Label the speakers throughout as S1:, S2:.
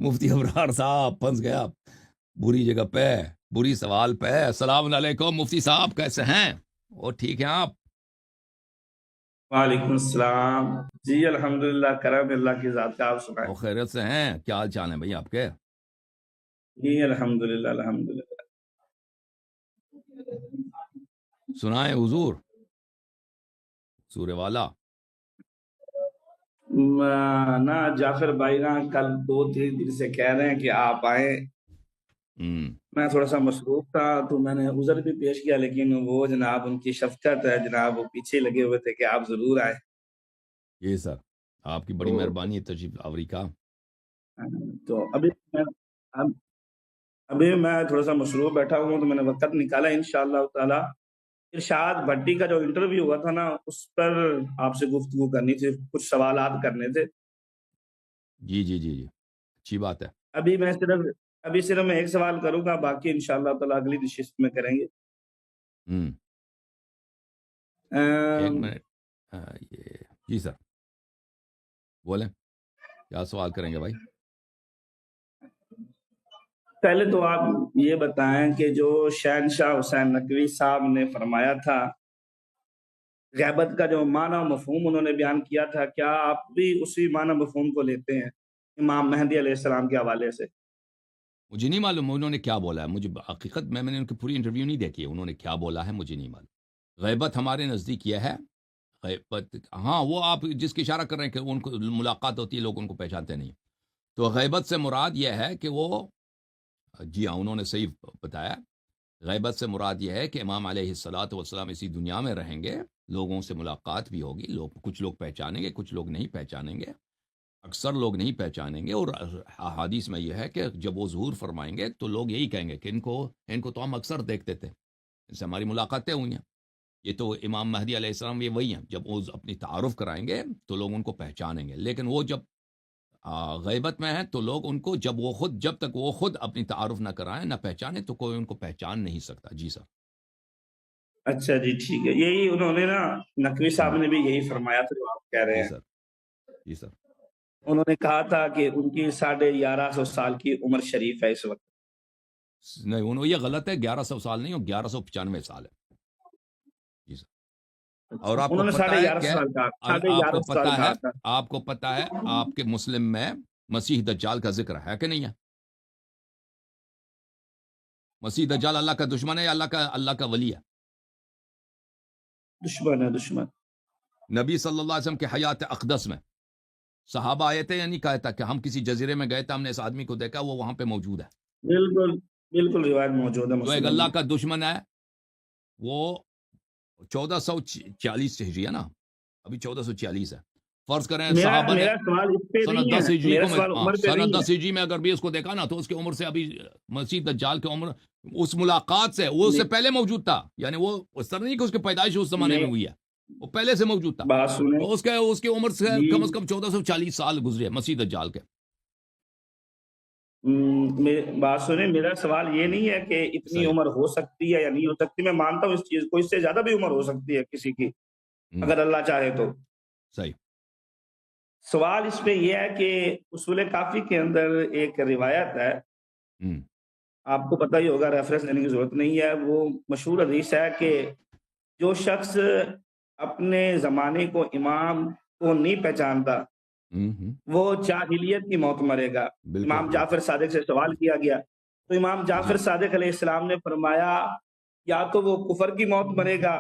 S1: مفتی ابرار صاحب پھنس گیا بری جگہ پہ، بری سوال پہ۔ السلام علیکم مفتی صاحب، کیسے ہیں؟ وہ ٹھیک ہیں آپ؟
S2: وعلیکم السلام جی، الحمدللہ، کرم اللہ کی ذات کا، آپ سنائیں؟
S1: وہ خیریت سے ہیں؟ کیا حال چال ہیں بھائی آپ کے؟
S2: جی الحمدللہ الحمدللہ۔
S1: سنائیں حضور، سورہ والا۔
S2: نا جعفر بھائی نا کل 2-3 دن سے کہہ رہے ہیں کہ آپ آئیں، میں تھوڑا سا مصروف تھا تو میں نے عذر بھی پیش کیا، لیکن وہ جناب ان کی شفقت ہے جناب، وہ پیچھے لگے ہوئے تھے کہ آپ ضرور آئیں۔
S1: یہ سر آپ کی بڑی
S2: تو
S1: مہربانی ہے تشریف آوری کا۔
S2: تو ابھی میں تھوڑا سا مصروف بیٹھا ہوں تو میں نے وقت نکالا انشاءاللہ تعالی۔ ارشاد بھٹی کا جو انٹرویو ہوا تھا نا، اس پر آپ سے گفتگو کرنی تھی، کچھ سوالات کرنے تھے۔
S1: جی جی جی جی، اچھی بات ہے۔
S2: ابھی صرف میں ایک سوال کروں گا، باقی انشاءاللہ تعالی اگلی نشست میں کریں گے۔
S1: ایک منٹ، یہ جی سر بولیں، کیا سوال کریں گے بھائی؟
S2: پہلے تو آپ یہ بتائیں کہ جو شہنشاہ حسین نقوی صاحب نے فرمایا تھا، غیبت کا جو معنی و مفہوم انہوں نے بیان کیا تھا، کیا آپ بھی اسی معنی و مفہوم کو لیتے ہیں امام مہدی علیہ السلام کے حوالے سے؟
S1: مجھے نہیں معلوم انہوں نے کیا بولا ہے، مجھے حقیقت میں نے ان کی پوری انٹرویو نہیں دیکھی ہے، انہوں نے کیا بولا ہے مجھے نہیں معلوم۔ غیبت ہمارے نزدیک یہ ہے، غیبت ہاں وہ آپ جس کی اشارہ کر رہے ہیں کہ ان کو ملاقات ہوتی ہے، لوگ ان کو پہچانتے نہیں، تو غیبت سے مراد یہ ہے کہ وہ، جی ہاں انہوں نے صحیح بتایا، غیبت سے مراد یہ ہے کہ امام علیہ الصلوۃ والسلام اسی دنیا میں رہیں گے، لوگوں سے ملاقات بھی ہوگی، کچھ لوگ پہچانیں گے، کچھ لوگ نہیں پہچانیں گے، اکثر لوگ نہیں پہچانیں گے، اور احادیث میں یہ ہے کہ جب وہ ظہور فرمائیں گے تو لوگ یہی کہیں گے کہ ان کو تو ہم اکثر دیکھتے تھے، ان سے ہماری ملاقاتیں ہوئی ہیں۔ یہ تو امام مہدی علیہ السلام یہ وہی ہیں، جب وہ اپنی تعارف کرائیں گے تو لوگ ان کو پہچانیں گے، لیکن وہ جب غیبت میں ہے تو لوگ ان کو جب تک وہ خود اپنی تعارف نہ کرائیں نہ پہچانے تو کوئی ان کو پہچان نہیں سکتا۔ جی سر۔
S2: اچھا جی ٹھیک ہے، یہی انہوں نے نا، نقوی صاحب نے بھی یہی فرمایا تھا جو آپ کہہ رہے
S1: جی
S2: ہیں۔
S1: سر، جی سر۔
S2: انہوں نے کہا تھا کہ ان کی 1150 سال کی عمر شریف ہے اس وقت۔
S1: نہیں یہ غلط ہے، 1100 سال نہیں، اور 1195 سال ہے۔ جی سر۔ اور آپ کو
S2: انہوں نے
S1: پتا ہے
S2: 1150
S1: کہ
S2: سال کہا،
S1: آپ کو
S2: 1150 سال
S1: پتا ہے
S2: کہا تھا۔
S1: آپ کو پتا ہے آپ کے مسلم میں مسیح دجال کا ذکر ہے کہ نہیں ہے؟ مسیح دجال اللہ کا دشمن ہے یا اللہ کا ولی ہے؟
S2: دشمن ہے، دشمن۔
S1: نبی صلی اللہ علیہ وسلم کے حیات اقدس میں صحابہ آئے تھے یا نہیں کہا تھا کہ ہم کسی جزیرے میں گئے تھے، ہم نے اس آدمی کو دیکھا، وہ وہاں پہ موجود ہے؟
S2: بالکل بالکل، روایت موجود ہے
S1: جو ایک
S2: مسلم
S1: اللہ
S2: میں۔
S1: کا دشمن ہے وہ 1440 ہجری ہے نا، ابھی 1440 ہے، فرض کریں صحابہ نے
S2: میرا سوال اس پہ
S1: سنہ
S2: نہیں
S1: 10
S2: ہے،
S1: ہجری
S2: میرا
S1: کو میں
S2: سوال عمر پہ
S1: سنہ
S2: نہیں ہے۔
S1: 10 ہجری میں اگر بھی اس کو دیکھا نا تو اس کی عمر سے ابھی مسیح دجال کی عمر اس ملاقات سے وہ اس سے پہلے موجود تھا، یعنی وہ اس طرح نہیں کہ اس کی پیدائش اس زمانے میں ہوئی ہے، وہ پہلے سے موجود تھا،
S2: بات سنیں
S1: تو اس کی عمر سے
S2: جی،
S1: کم از کم 1440 سال گزرے مسیح دجال کے۔
S2: بات سنیں، میرا سوال یہ نہیں ہے کہ اتنی
S1: صحیح۔
S2: عمر ہو سکتی ہے یا نہیں ہو سکتی، میں مانتا ہوں اس چیز کو، اس سے زیادہ بھی عمر ہو سکتی ہے کسی کی، اگر اللہ چاہے تو۔
S1: صحیح۔
S2: سوال اس پہ یہ ہے کہ اصول کافی کے اندر ایک روایت ہے، آپ کو پتہ ہی ہوگا، ریفرنس دینے کی ضرورت نہیں ہے، وہ مشہور حدیث ہے کہ جو شخص اپنے زمانے کو امام کو نہیں پہچانتا وہ جاہلیت کی موت مرے گا۔
S1: بالکل
S2: امام
S1: بالکل۔
S2: جعفر صادق سے سوال کیا گیا تو امام جعفر
S1: جی
S2: صادق علیہ السلام نے فرمایا یا تو وہ کفر کی موت مرے گا،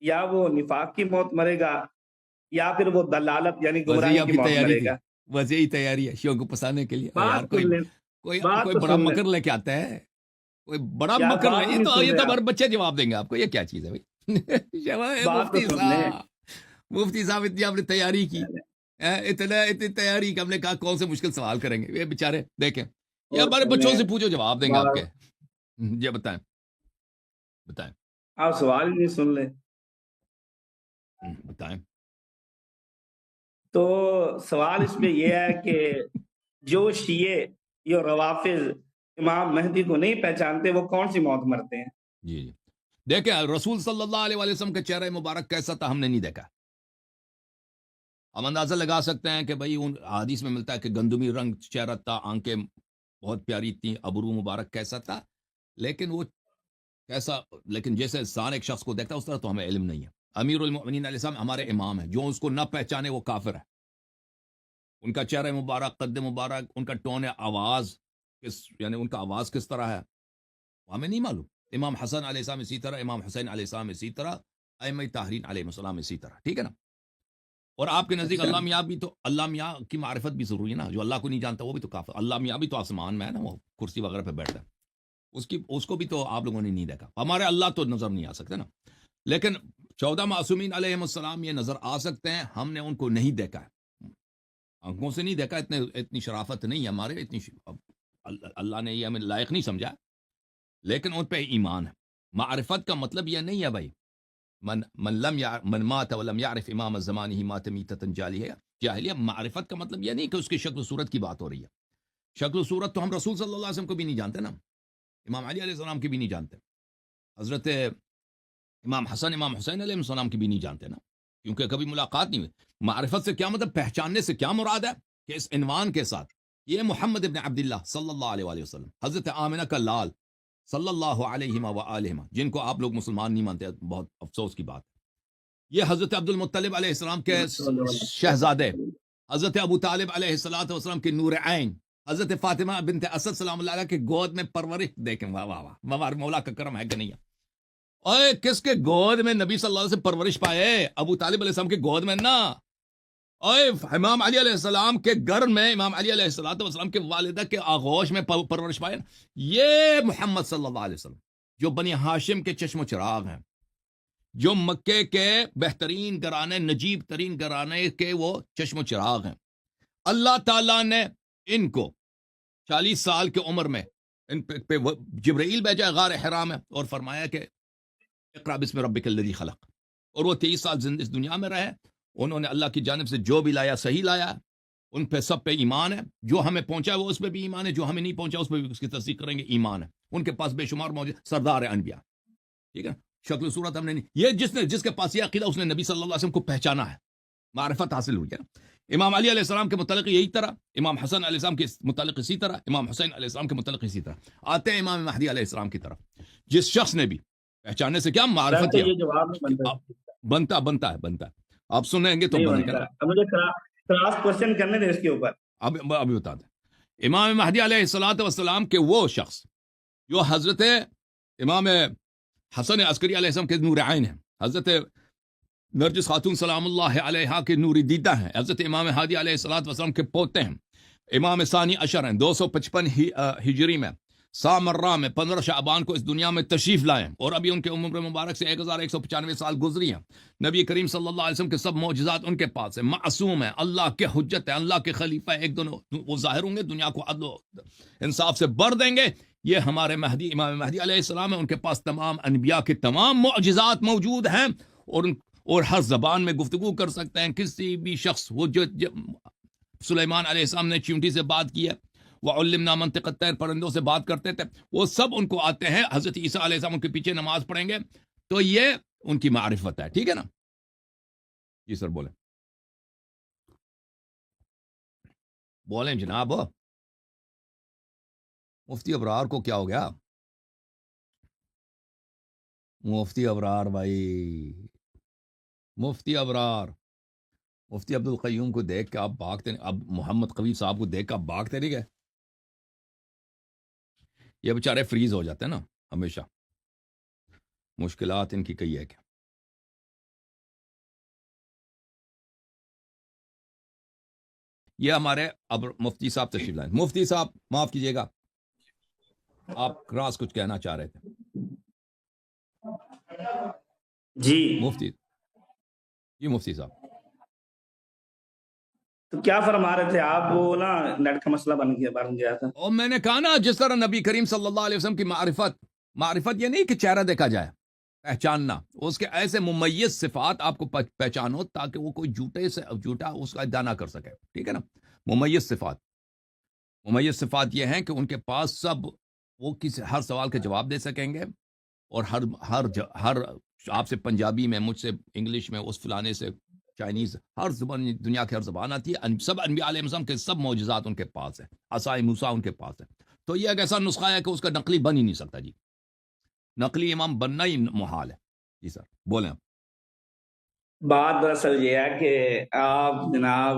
S2: یا وہ نفاق کی موت مرے گا، یا پھر وہ دلالت یعنی
S1: بس یہی
S2: گمراہی
S1: آپ
S2: کی
S1: کی
S2: موت
S1: تیاری
S2: مرے
S1: تھی،
S2: گا۔
S1: بس یہی تیاری ہے شیوں کو پسانے کے لیے۔
S2: بات
S1: یار
S2: سن لیں، بات
S1: کوئی
S2: تو
S1: بڑا
S2: سن لیں
S1: مکر لے کے آتا ہے، کوئی بڑا
S2: یار،
S1: مکر لے،
S2: بات نہیں سن
S1: یہ
S2: رہے
S1: تو
S2: آپ،
S1: ہمارے بچے جواب دیں گے آپ کو، یہ کیا چیز ہے بھائی؟
S2: بات تو سن لیں۔
S1: مفتی صاحب اتنی آپ نے تیاری کی، اتنی تیاری کہ ہم نے کہا کون سے مشکل سوال کریں گے، یہ بیچارے دیکھیں، یہ
S2: اور
S1: ہمارے بچوں سے پوچھو جواب دیں گے آپ کے۔ جی بتائیں بتائیں
S2: آپ سوال ہی نہیں سن لیں۔
S1: بتائیں۔
S2: تو سوال اس پہ یہ ہے کہ جو شیعہ یا روافض امام مہدی کو نہیں پہچانتے وہ کون سی موت مرتے ہیں؟
S1: جی جی دیکھیں رسول صلی اللہ علیہ وسلم کا چہرہ مبارک کیسا تھا ہم نے نہیں دیکھا، ہم اندازہ لگا سکتے ہیں کہ بھائی ان حدیث میں ملتا ہے کہ گندمی رنگ چہرہ تھا، آنکھیں بہت پیاری تھیں، ابرو مبارک کیسا تھا، لیکن وہ کیسا، لیکن جیسے انسان ایک شخص کو دیکھتا ہے اس طرح تو ہمیں علم نہیں ہے۔ امیر المؤمنین علیہ السلام ہمارے امام ہیں، جو اس کو نہ پہچانے وہ کافر ہے۔ ان کا چہرہ مبارک، قد مبارک، ان کا ٹون آواز یعنی ان کا آواز کس طرح ہے وہ ہمیں نہیں معلوم۔ امام حسن علیہ السلام اسی طرح، امام حسین علیہ السلام اسی طرح، ائمہ طاہرین علیہ السلام اسی طرح، ٹھیک ہے نا۔ اور آپ کے نزدیک
S2: اچھا،
S1: اللہ میاں بھی تو، اللہ میاں کی معرفت بھی ضروری ہے نا، جو اللہ کو نہیں جانتا وہ بھی تو کافر۔ اللہ میاں بھی تو آسمان میں ہے نا، وہ کرسی وغیرہ پہ بیٹھتا ہے، اس کو بھی تو آپ لوگوں نے نہیں دیکھا۔ ہمارے اللہ تو نظر نہیں آ سکتے نا، لیکن 14 معصومین علیہ السلام یہ نظر آ سکتے ہیں، ہم نے ان کو نہیں دیکھا ہے، آنکھوں سے نہیں دیکھا، اتنی شرافت نہیں ہے ہمارے، اللہ نے یہ ہمیں لائق نہیں سمجھا، لیکن ان پہ ایمان ہے۔ معرفت کا مطلب یہ نہیں ہے بھائی من مات ولم يعرف امام زمانه مات میتۃ جاہلیہ۔ معرفت کا مطلب یہ نہیں کہ اس کی شکل و صورت کی بات ہو رہی ہے۔ شکل و صورت تو ہم رسول صلی اللہ علیہ وسلم کو بھی نہیں جانتے نا، امام علی علیہ السلام کی بھی نہیں جانتے، حضرت امام حسن امام حسین علیہ السلام کی بھی نہیں جانتے نا، کیونکہ کبھی ملاقات نہیں ہوئی۔ معرفت سے کیا مطلب، پہچاننے سے کیا مراد ہے کہ اس عنوان کے ساتھ یہ محمد ابن عبداللہ صلی اللہ علیہ وآلہ وسلم، حضرت آمنہ کا لال صلی اللہ علیہ وآلہ، جن کو آپ لوگ مسلمان نہیں مانتے، بہت افسوس کی بات ہے۔ یہ حضرت عبد المطلب علیہ السلام کے شہزادے، حضرت ابو طالب علیہ السلام کے نور عین، حضرت فاطمہ بنت اسد سلام اللہ علیہ کے گود میں پرورش، دیکھیں واہ واہ واہ، ہمارے مولا کا کرم ہے کہ نہیں ہے۔ اوے کس کے گود میں نبی صلی اللہ علیہ وسلم پرورش پائے؟ ابو طالب علیہ السلام کے گود میں نا۔ اوے امام علی علیہ السلام کے گھر میں امام علی علیہ السلام کے والدہ کے آغوش میں پرورش پائے۔ یہ محمد صلی اللہ علیہ وسلم جو بنی ہاشم کے چشم و چراغ ہیں، جو مکے کے بہترین گھرانے، نجیب ترین گھرانے کے وہ چشم و چراغ ہیں، اللہ تعالیٰ نے ان کو 40 سال کی عمر میں ان پہ جبرائیل بھیجا غار حرا میں اور فرمایا کہ اقرا بسم ربک الذی خلق، اور وہ 23 سال اس دنیا میں رہے۔ انہوں نے اللہ کی جانب سے جو بھی لایا صحیح لایا، ان پہ سب پہ ایمان ہے، جو ہمیں پہنچا وہ اس پہ بھی ایمان ہے، جو ہمیں نہیں پہنچا اس پہ بھی اس کی تصدیق کریں گے، ایمان ہے۔ ان کے پاس بے شمار موجود سردار انبیاء، ٹھیک ہے، شکل صورت ہم نے نہیں، یہ جس کے پاس یہ عقیدہ، اس نے نبی صلی اللہ علیہ وسلم کو پہچانا ہے، معرفت حاصل ہوئی ہے۔ امام علی علیہ السلام کے متعلق یہی طرح، امام حسن علیہ السلام کے متعلق اسی طرح، امام حسین علیہ السلام کے متعلق اسی طرح۔ آتے ہیں امام مہدی علیہ السلام کی طرف، جس شخص نے بھی پہچاننے سے کیا معرفت
S2: یہ جواب نہیں
S1: بنتا ہے آپ سنیں گے تو
S2: بنتا ہے۔ مجھے کراس کوشچن کرنے دیں اس کے اوپر،
S1: ابھی بتا دیں۔ امام مہدی علیہ السلام کے وہ شخص جو حضرت امام حسن عسکری علیہ السلام کے نور عین ہیں، حضرت نرجس خاتون سلام اللہ علیہا کے نوری دیدہ ہیں، حضرت امام ہادی علیہ السلام کے پوتے ہیں، امام ثانی عشر ہیں، 255 ہجری میں سامرہ میں 15 شعبان کو اس دنیا میں تشریف لائے، اور ابھی ان کے عمر مبارک سے 1195 سال گزری ہیں۔ نبی کریم صلی اللہ علیہ وسلم کے سب معجزات ان کے پاس ہیں، معصوم ہیں، اللہ کے حجت ہیں، اللہ کے خلیفہ، ایک دن وہ ظاہر ہوں گے، دنیا کو عدل و انصاف سے بھر دیں گے۔ یہ ہمارے مہدی امام مہدی علیہ السلام ہیں، ان کے پاس تمام انبیاء کے تمام معجزات موجود ہیں، اور ہر زبان میں گفتگو کر سکتے ہیں۔ کسی بھی شخص، وہ جو سلیمان علیہ السلام نے چیونٹی سے بات کی ہے، وَعُلِّمْنَا مَنطِقَ الطَّيْرِ، پرندوں سے بات کرتے تھے، وہ سب ان کو آتے ہیں۔ حضرت عیسیٰ علیہ السلام ان کے پیچھے نماز پڑھیں گے، تو یہ ان کی معرفت ہے، ٹھیک ہے نا؟ جی سر بولیں جناب۔ مفتی ابرار کو کیا ہو گیا؟ مفتی ابرار بھائی، مفتی ابرار، مفتی عبد القیوم کو دیکھ کے آپ بھاگتے، اب محمد قوی صاحب کو دیکھ کے آپ بھاگتے نہیں گئے؟ یہ بیچارے فریز ہو جاتے ہیں نا ہمیشہ، مشکلات ان کی کئی ہے کیا۔ یہ ہمارے اب مفتی صاحب تشریف لائیں۔ مفتی صاحب معاف کیجیے گا، آپ کراس کچھ کہنا چاہ رہے تھے
S2: جی
S1: مفتی صاحب،
S2: تو کیا فرما رہے تھے آپ؟ وہ نا نیٹ کا مسئلہ بن گیا تھا،
S1: اور میں نے کہا نا، جس طرح نبی کریم صلی اللہ علیہ وسلم کی معرفت یہ نہیں کہ چہرہ دیکھا جائے، پہچاننا، اس کے ایسے ممیز صفات آپ کو پہچانو تاکہ وہ کوئی جھوٹا اس کا ادعا نہ کر سکے، ٹھیک ہے نا؟ ممیز صفات یہ ہیں کہ ان کے پاس سب، وہ ہر سوال کے جواب دے سکیں گے، اور ہر آپ سے پنجابی میں، مجھ سے انگلش میں، اس فلانے سے چائنیز، ہر زبان دنیا کی ہر زبان آتی ہے، سب انبیاء علیہ السلام کے سب معجزات ان کے پاس ہیں، عصائے موسیٰ ان کے پاس ہے. تو یہ ایک ایسا نسخہ ہے کہ اس کا نقلی بن ہی نہیں سکتا جی، نقلی امام بننا ہی محال ہے. جی سر بولیں آپ.
S2: بات دراصل یہ ہے کہ آپ جناب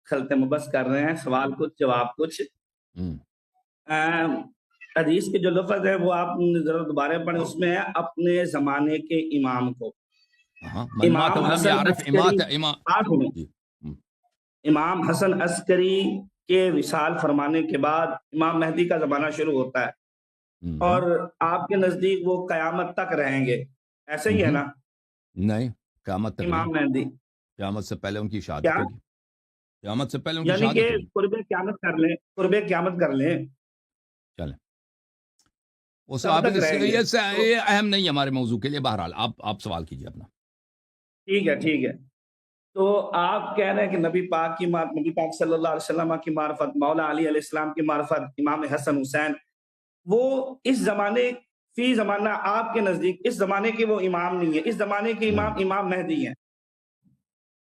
S2: خلط مبس کر رہے ہیں، سوال کچھ جواب کچھ. حدیث کے جو لفظ ہے وہ آپ ذرا دوبارہ پڑھیں، اس میں ہے اپنے زمانے کے امام کو. امام حسن عسکری، امام حسن عسکری کے وصال فرمانے کے بعد امام مہدی کا زمانہ شروع ہوتا ہے، اور آپ کے نزدیک وہ قیامت تک رہیں گے، ایسے ہی ہے نا؟
S1: نہیں، قیامت تک
S2: امام مہدی
S1: قیامت سے پہلے ان کی شہادت ہوگی، قیامت سے پہلے ان کی
S2: یعنی کہ
S1: شہادت ہوگی.
S2: قرب قیامت کر لیں، قرب قیامت کر لیں،
S1: چلیں اس
S2: تب تک رہیں گے.
S1: یہ اہم نہیں ہے ہمارے موضوع کے لیے. بہرحال آپ سوال کیجیے اپنا.
S2: ٹھیک ہے ٹھیک ہے. تو آپ کہہ رہے ہیں کہ نبی پاک کی نبی پاک صلی اللہ علیہ وسلم کی معرفت، مولا علی علیہ السلام کی معرفت، امام حسن حسین، وہ اس زمانے فی زمانہ آپ کے نزدیک اس زمانے کے وہ امام نہیں ہے، اس زمانے کے امام مہدی ہیں.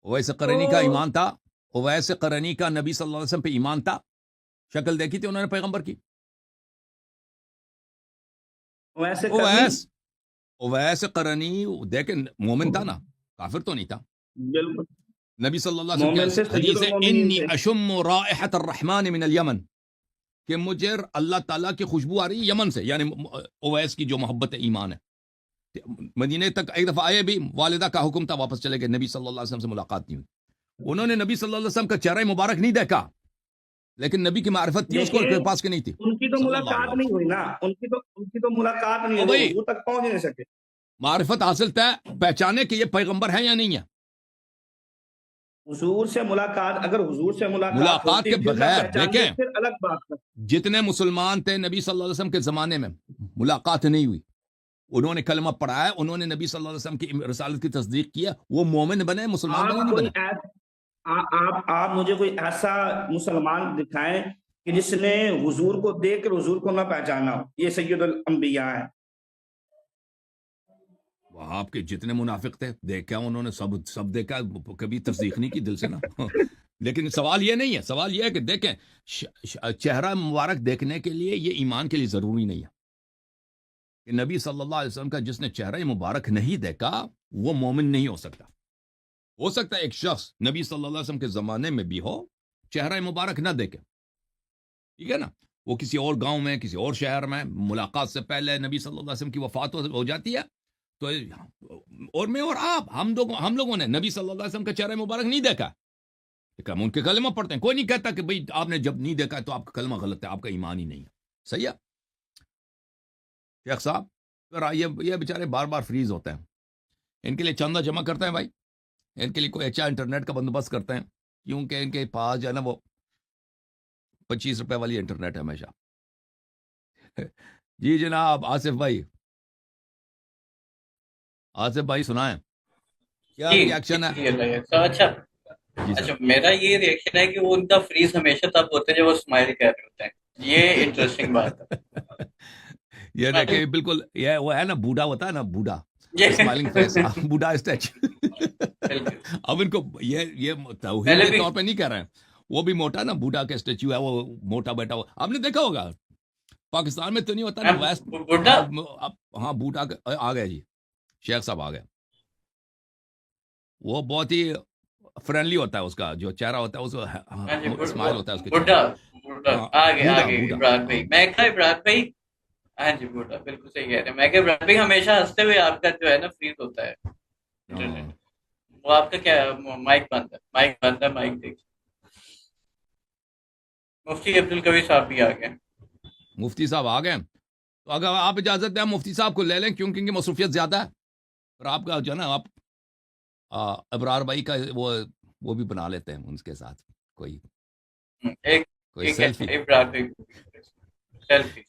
S1: ویسے قرنی کا ایمان تھا، ویسے قرنی کا نبی صلی اللہ علیہ وسلم پہ ایمان تھا، شکل دیکھی تھی انہوں نے پیغمبر کی. ویسے قرنی دیکھیں مومن تھا نا، کافر تو نہیں تھا.
S2: بالکل
S1: نبی صلی اللہ علیہ وسلم کی حدیث ہے انی اشم رائحۃ الرحمن من الیمن، کہ مجھے اللہ تعالیٰ کی خوشبو آ رہی ہے یمن سے، یعنی اویس کی جو محبت ایمان ہے. مدینے تک ایک دفعہ آئے بھی، والدہ کا حکم تھا، واپس چلے گئے، نبی صلی اللہ علیہ وسلم سے ملاقات نہیں ہوئی. انہوں نے نبی صلی اللہ علیہ وسلم کا چہرہ مبارک نہیں دیکھا، لیکن نبی کی معرفت تھی اس کو پاس کے نہیں تھی.
S2: ان کی تو ملاقات نہیں ہوئی نا، ان کی تو ملاقات نہیں ہوئی، وہ تک پہنچ نہیں سکے.
S1: معرفت حاصل تھا، پہچانے کہ یہ پیغمبر ہیں یا نہیں ہے.
S2: حضور سے ملاقات، اگر حضور سے
S1: ملاقات کے بغیر دیکھیں،
S2: پھر الگ بات ہے.
S1: جتنے مسلمان تھے نبی صلی اللہ علیہ وسلم کے زمانے میں ملاقات نہیں ہوئی. انہوں نے کلمہ پڑھا ہے، انہوں نے نبی صلی اللہ علیہ وسلم کی رسالت کی تصدیق کیا، وہ مومن بنے، مسلمان بنے نہیں بنے.
S2: آپ مجھے کوئی ایسا مسلمان دکھائیں کہ جس نے حضور کو دیکھ کر حضور کو نہ پہچانا ہو. یہ سید الانبیاء ہیں.
S1: آپ کے جتنے منافق تھے دیکھا انہوں نے، سب دیکھا، کبھی تصدیق نہیں کی دل سے نا. لیکن سوال یہ نہیں ہے، سوال یہ ہے کہ دیکھیں چہرہ مبارک دیکھنے کے لیے یہ ایمان کے لیے ضروری نہیں ہے. کہ نبی صلی اللہ علیہ وسلم کا جس نے چہرہ مبارک نہیں دیکھا وہ مومن نہیں ہو سکتا. ہو سکتا ہے ایک شخص نبی صلی اللہ علیہ وسلم کے زمانے میں بھی ہو، چہرہ مبارک نہ دیکھے، ٹھیک ہے نا، وہ کسی اور گاؤں میں، کسی اور شہر میں، ملاقات سے پہلے نبی صلی اللہ علیہ وسلم کی وفات ہو جاتی ہے، تو اور میں اور آپ ہم لوگوں نے نبی صلی اللہ علیہ وسلم کا چہرہ مبارک نہیں دیکھا، ہم ان کے کلمہ پڑھتے ہیں. کوئی نہیں کہتا کہ بھئی آپ نے جب نہیں دیکھا تو آپ کا کلمہ غلط ہے، آپ کا ایمان ہی نہیں ہے. صحیح ہے شیخ صاحب؟ پھر یہ بیچارے بار بار فریز ہوتے ہیں. ان کے لیے چندہ جمع کرتے ہیں بھائی، ان کے لیے کوئی اچھا انٹرنیٹ کا بندوبست کرتے ہیں، کیونکہ ان کے پاس جو ہے نا وہ 25 روپے والی انٹرنیٹ ہے ہمیشہ. جی جناب آصف بھائی سنائیں کیا ریاکشن ہے؟
S3: اچھا میرا یہ ریاکشن ہے کہ وہ ان کا فریز ہمیشہ تب ہوتے ہیں جب وہ اسمائل کر رہے ہوتے ہیں. یہ انٹرسٹنگ بات ہے.
S1: یہ دیکھیں بالکل یہ وہ ہے نا، بوڑھا ہوتا ہے نا، بوڑھا اسمائلنگ فیس، بوڑھا اسٹیچو. اب ان کو یہ توہین کے طور پہ نہیں کہہ رہے ہیں، وہ بھی موٹا نا، بوڑھا کا اسٹیچو ہے، وہ موٹا بیٹا ہوا. آپ نے دیکھا ہوگا پاکستان میں تو نہیں ہوتا نا ویسٹ. ہاں بوڑھا آ گیا جی، شیخ صاحب آ گئے. وہ بہت ہی فرینڈلی ہوتا ہے، اس کا جو چہرہ ہوتا ہے اس کو اسمائل ہوتا ہے اس کے.
S3: عمران بھائی ہاں جی بوٹا بالکل صحیح کہہ رہے ہیں. میں کہ عمران بھائی ہمیشہ ہنستے ہوئے آپ کا جو ہے نا فریز ہوتا ہے. وہ آپ کا کیا مائک بند ہے مائک دیکھ. مفتی عبدالقوی صاحب بھی آ گئے.
S1: مفتی صاحب آ گئے، تو اگر آپ اجازت دیں مفتی صاحب کو لے لیں، کیونکہ ان کی مصروفیت زیادہ ہے. اور آپ کا جو ہے نا، آپ ابرار بھائی کا وہ بھی بنا لیتے ہیں ان کے ساتھ کوئی سیلفی.